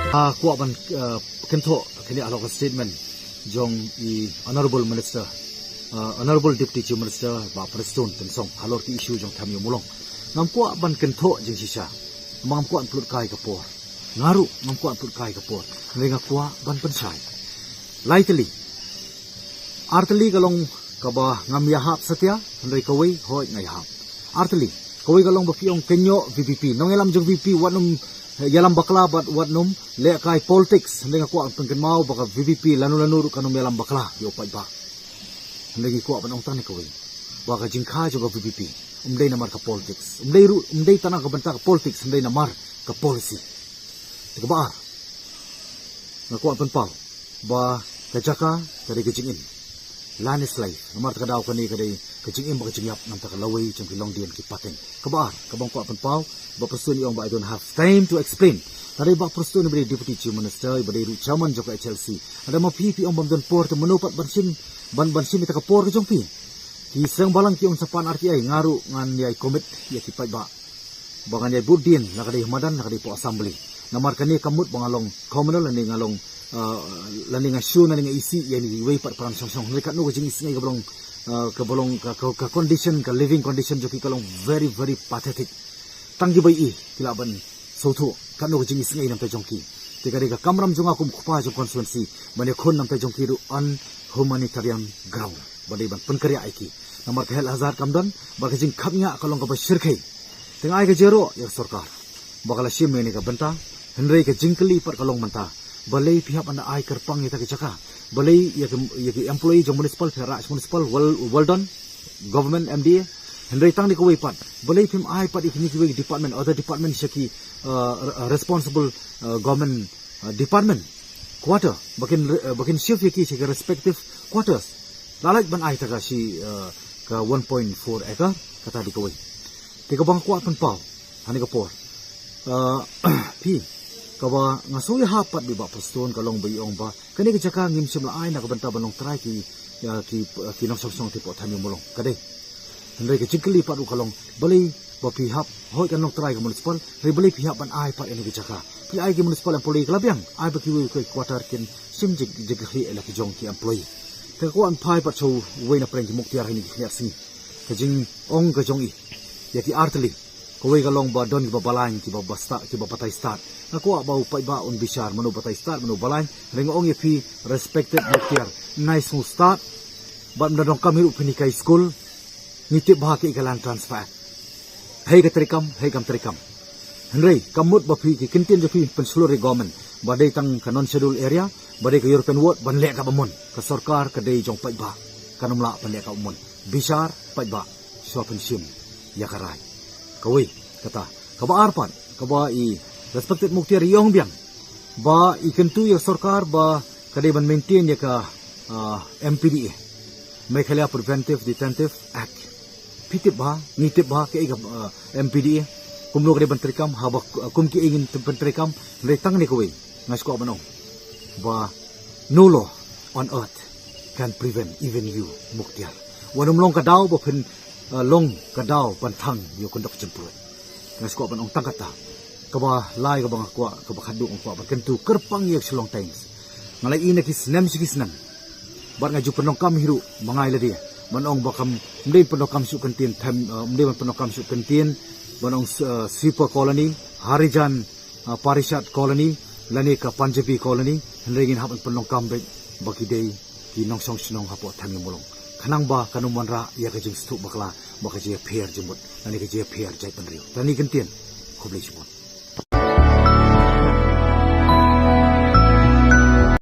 Kuat ban kentok kini alok statement jong I honorable minister, honorable deputy chief minister ba Preston tensong halor ki issue jong tham mulong ngam kuat ban kentok jeng sisa mam kuat pulut kai kapor ngaru ngam kuat pulut kai kapor lenga kuat ban pensai lightly artli galong kaba ngam yahap setia ndai kawai hoi ngai hap artli kawai galong ba piong kenyo VPP nong elam jong VP wanum yalam bakla bat wat num le kai politics ndeng ko ang pengken mau baka VVP lanu kanum yalam bakla yo pai ba ndeng ko ban ong tan ko wi baka jingkha jo VVP umdei namar ka politics umdei tanang ka banta ka politics umdei namar ka policy ko ba na ko pan pal ba ka jaka tadi kecingin lanis life namar ka daw kani kadai kecingin baka jingyap nam ta ka lawai jong kilong dian ki paten ka ba ka bang ko pan pal ba Preston yung ba I don't have time to explain. Tadi ba Preston ni deputy chief minister ibadai ru chairman joko HLC. Ada ma pipi ang bamdon port menupat bansin ita ka port jong pi. Ki sang balang ki on sapan RTI ngaru ngan yai komit ya ki pai ba. Bangan yai budin nakadi hamadan nakadi po assembly. Namar kani kamut bangalong communal lani ngalong lani ngasu lani ngaisi ya ni wei pat parang song mereka no jing isi ngai kabolong ka condition ka living condition joki kalong very pathetic. Tanggi bai I tilaban sautu kanu jing singai nam pe jongki tiga riga kamram jonga kum khupa jong constituency bane khon nam pe jongki ru un humanitarian ground bade ban penkarya aiki namar khel hazar kamdan ba jing khamnya kalong ka basirkhai tengai ke jero ya sarkar bakala sim ne ka banta henrei ke jingkli par kalong manta balai pihak anda ai kerpang ita ke jaka balai ya employee jong municipal raj municipal well done government MDA Henry tang di kuwai pat balai phim ai pat ikni kuwai department other department shaki responsible government department quarter bakin shift yaki shaki respective quarters lalaj ban ai taka si ka 1.4 acre kata di kuwai tiga bang kuat pun pau hani ka por pi kawa ngasoi hapat bi ba Preston kalong bai ong ba kani ka jaka ngim sim la ai na ka banta banong try ki nong song tipo thanyo mulong kadai Henry ke jingkli pat ukalong balai ba pihak hoi kan nok try ke municipal re balai pihak ban ai pat ini ke jaka pi ai ke municipal employee kelabiang ai ba ki ko quarter kin sim jig hi ela ki jong ki employee te ko an phai pat so we na preng ki muktiar ni ki sing ke jing ong ke jong I ya ki artli ko we galong ba don ki ba balang ki ba basta ki ba patai start na ko ba upai ba on bishar manu patai start manu balang reng ong ye pi respected muktiar nice mu start ba mdadong kami ru pinikai school nitip bahaki ikalan transfer. Hei kam terikam. Henry kamut bapi ki kintin japi penseluruh government badai tang ka non schedule area badai ka European ward ban lek ka bamon ka sarkar ka dei jong pai ba kanumla pan lek ka umon bishar pai ba so pensiun ya karai kawi kata ka ba arpan ka ba I respected mukti riyong biang ba ikentu ya sarkar ba ka dei ban maintain ya ka MPDA Meghalaya Preventive Detentive Act pitip ba nitip ba ke MPDA kumlo kare bantrikam habak kum ki ingin bantrikam retang ni kowe ngas ko banong ba no law on earth can prevent even you muktiar wanum long kadaw ba phin long kadaw pantang yo kondok jemput ngas ko banong tangkata ka ba lai ka bang ko ka ba khadu ko ba kentu kerpang yak selong times ngalai ina kisnam sikisnam bar ngaju penong kam hiru mangai la dia manong bakam mdei penokam su kentin tham mdei penokam su kentin manong Sweeper colony Harijan Parishat colony lani ka Punjabi colony hendringin hapan penokam be baki dei ki nong song snong hapo tham mulong khanang ba kanum manra ya ka jing stu bakla baka je pher jemut lani ka je pher jai penriu tani kentin khoblei chimot